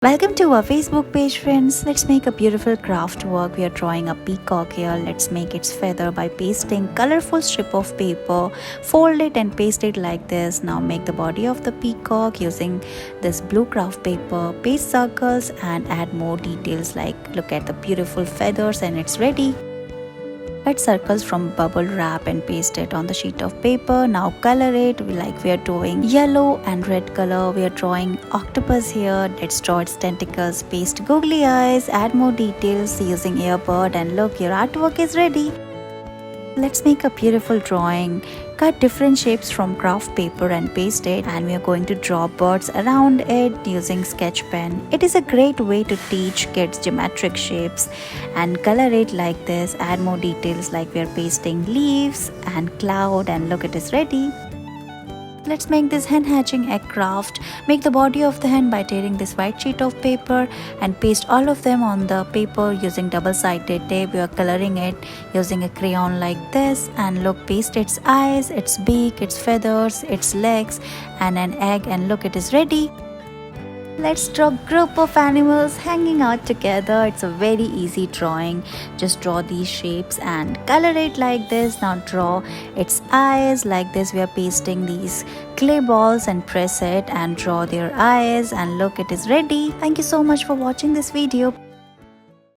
Welcome to our Facebook page, friends. Let's make a beautiful craft work. We are drawing a peacock here. Let's make its feather by pasting colorful strip of paper. Fold it and paste it like this. Now make the body of the peacock using this blue craft paper. Paste circles and add more details like look at the beautiful feathers and it's ready. Cut circles from bubble wrap and paste it on the sheet of paper. Now color it like we are doing yellow and red color. We are drawing octopus here. Let's draw its tentacles. Paste googly eyes. Add more details using earbud and look, your artwork is ready. Let's make a beautiful drawing. Cut different shapes from craft paper and paste it, and we are going to draw birds around it using sketch pen. It is a great way to teach kids geometric shapes and color it like this. Add more details like we are pasting leaves and cloud, and look, it is ready. Let's make this hen hatching egg craft. Make the body of the hen by tearing this white sheet of paper and paste all of them on the paper using double-sided tape. We are coloring it using a crayon like this, and look, paste its eyes, its beak, its feathers, its legs and an egg, and look, it is ready. Let's draw a group of animals hanging out together. It's a very easy drawing. Just draw these shapes and color it like this. Now draw its eyes like this. We are pasting these clay balls and press it and draw their eyes, and look, it is ready. Thank you so much for watching this video.